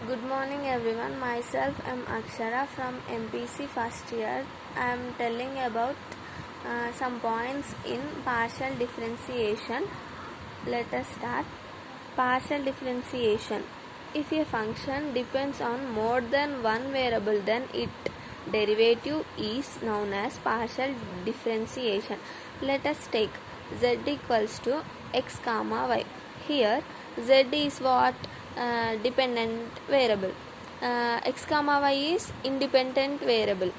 Good morning everyone. Myself I am Akshara from MPC first year. I am telling about some points in partial differentiation. Let us start. Partial differentiation. If a function depends on more than one variable, then its derivative is known as partial differentiation. Let us take z equals to x comma y. Here z is what? Dependent variable. X comma y is independent variable.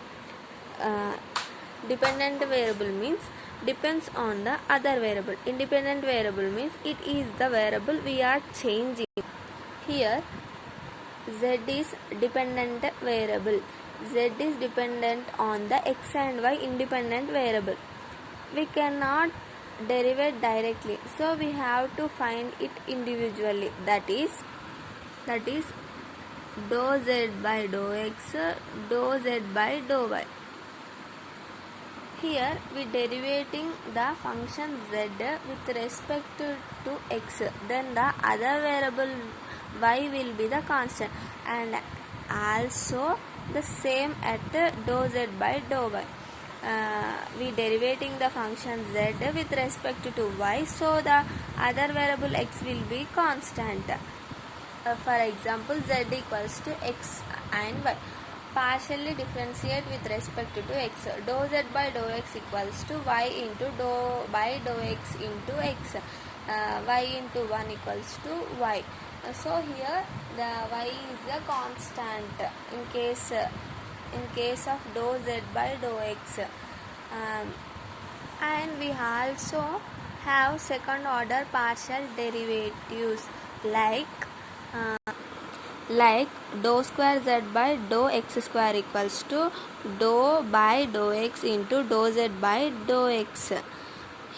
Dependent variable means depends on the other variable. Independent variable means it is the variable we are changing. Here z is dependent variable. Z is dependent on the x and y independent variable. We cannot derive directly, so we have to find it individually. That is dou z by dou x, dou z by dou y. Here we derivating the function z with respect to x, then the other variable y will be the constant, and also the same at dou z by dou y. We derivating the function z with respect to y, so the other variable x will be constant. For example, z equals to x and y. Partially differentiate with respect to x. Dou z by dou x equals to y into dou by dou x into x. Y into 1 equals to y. So here the y is a constant in case of dou z by dou x. And we also have second order partial derivatives like dou square z by dou x square equals to dou by dou x into dou z by dou x.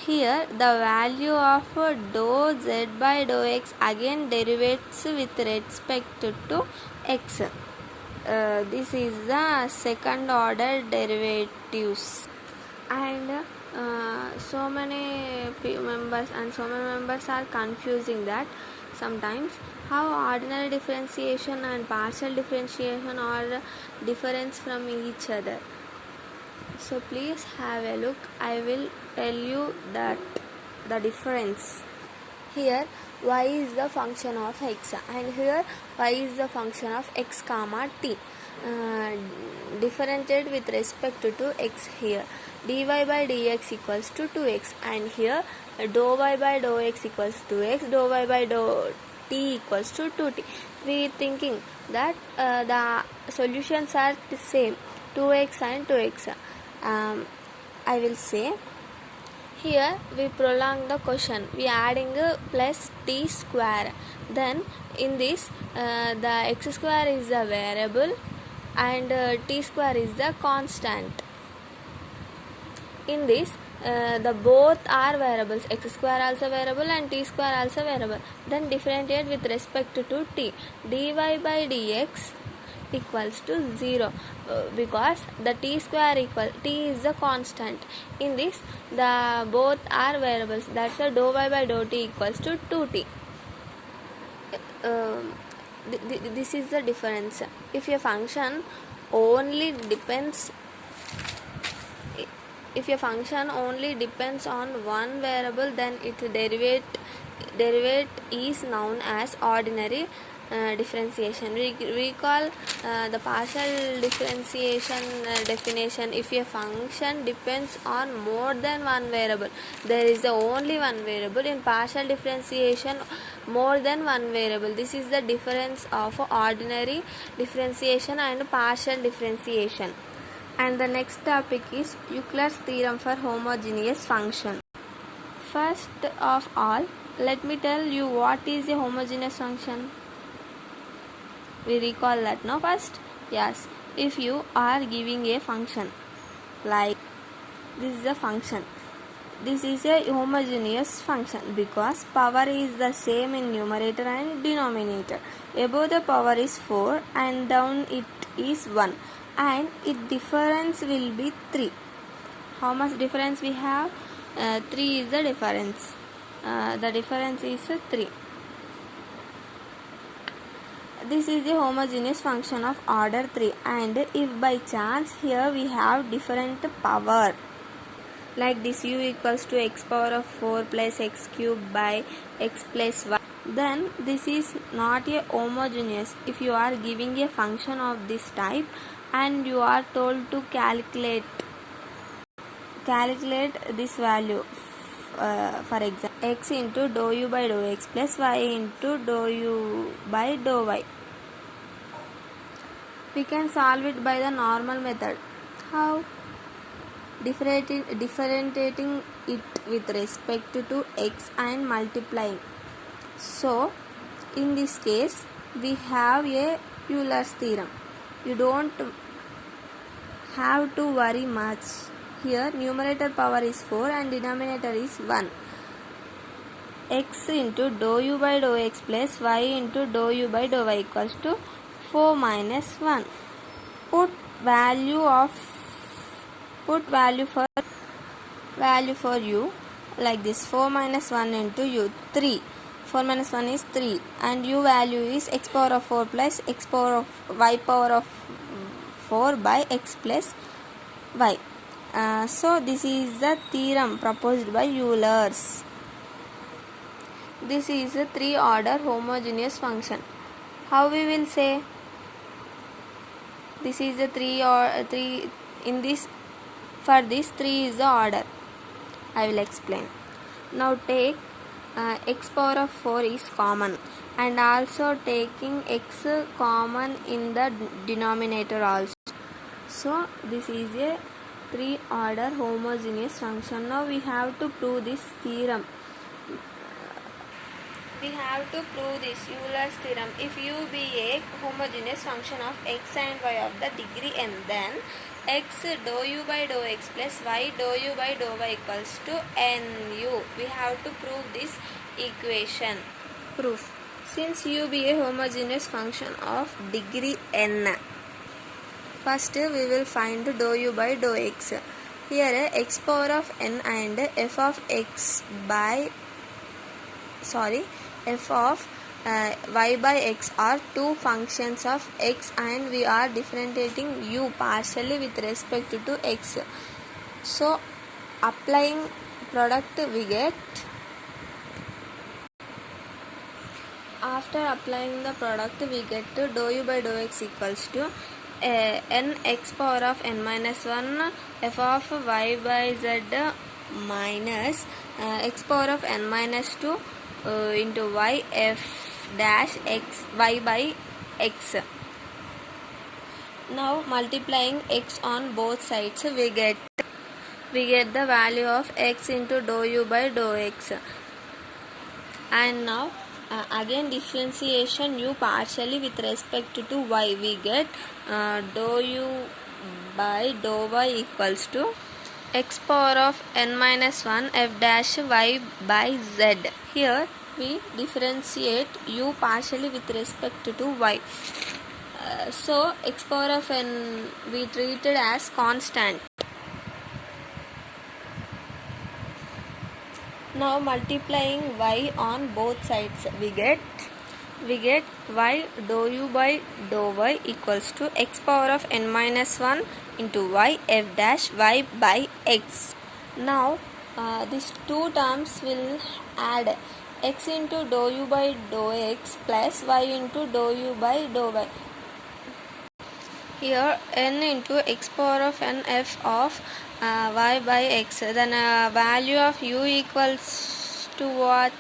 Here the value of dou z by dou x again derivates with respect to x. This is the second order derivatives, and so many members are confusing that sometimes how ordinary differentiation and partial differentiation are different from each other. So please have a look. I will tell you that the difference. Here y is the function of x, and here y is the function of x comma t. Differentiated with respect to x. Here dy by dx equals to 2x, and here dou y by dou x equals to x, dou y by dou t equals to 2t. We thinking that the solutions are the same, 2x and 2x. I will say here we prolong the question. We adding plus t square. Then in this the x square is the variable and t square is the constant. In this the both are variables, x square also variable and t square also variable. Then differentiate with respect to t. Dy by dx equals to 0 because the t square t is the constant. In this the both are variables, that's the dou y by dou t equals to 2t. This is the difference. If a function only depends on one variable, then its derivate is known as ordinary differentiation. We recall the partial differentiation definition. If a function depends on more than one variable, there is only one variable. In partial differentiation, more than one variable. This is the difference of ordinary differentiation and partial differentiation. And the next topic is Euclid's theorem for homogeneous function. First of all, let me tell you what is a homogeneous function. We recall that now first. Yes, if you are giving a function like this is a function, this is a homogeneous function because power is the same in numerator and denominator. Above the power is 4 and down it is 1, and its difference will be 3. How much difference we have? 3 is the difference. The difference is 3. this is the homogeneous function of order 3, and if by chance here we have different power, like this u equals to x power of 4 plus x cube by x plus y, then this is not a homogeneous. If you are giving a function of this type and you are told to calculate this value, for example x into dou u by dou x plus y into dou u by dou y, we can solve it by the normal method. How? Differentiating it with respect to x and multiplying. So in this case we have a Euler's theorem. You don't have to worry much. Here numerator power is 4 and denominator is 1. X into dou u by dou x plus y into dou u by dou y equals to 4 minus 1. Put value for u like this. 4 minus 1 into u, 3. 4 minus 1 is 3, and u value is x power of 4 plus x power of y power of 4 by x plus y. So this is the theorem proposed by Euler's. This is a 3-order homogeneous function. How we will say? This is a 3 in this. For this 3 is the order. I will explain. Now take x power of 4 is common, and also taking x common in the denominator also. So this is a 3-order homogeneous function. Now we have to prove this theorem. We have to prove this Euler's theorem. If u be a homogeneous function of x and y of the degree n, then x dou u by dou x plus y dou u by dou y equals to nu. We have to prove this equation. Proof. Since u be a homogeneous function of degree n, first we will find dou u by dou x. Here x power of n and f of y by x are two functions of x, and we are differentiating u partially with respect to x. So applying product we get, after applying the product we get to dou u by dou x equals to n x power of n minus 1 f of y by z minus x power of n minus 2 into y f dash x y by x. Now multiplying x on both sides we get the value of x into dou u by dou x, and now again differentiation u partially with respect to y, we get dou u by dou y equals to x power of n minus 1 f dash y by z. Here we differentiate u partially with respect to y. So x power of n we treated as constant. Now multiplying y on both sides we get y dou u by dou y equals to x power of n minus 1 into y f dash y by x. Now these two terms will add x into dou u by dou x plus y into dou u by dou y. Here n into x power of n f of y by x, then value of u equals to what?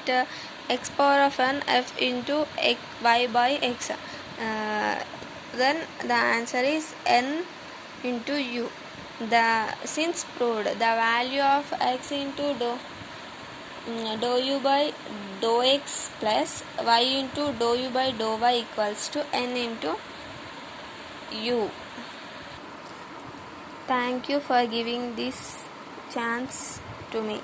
X power of n f into y by x. Then the answer is n into u. Since proved, the value of x into dou u by dou x plus y into dou u by dou y equals to n into u. Thank you for giving this chance to me.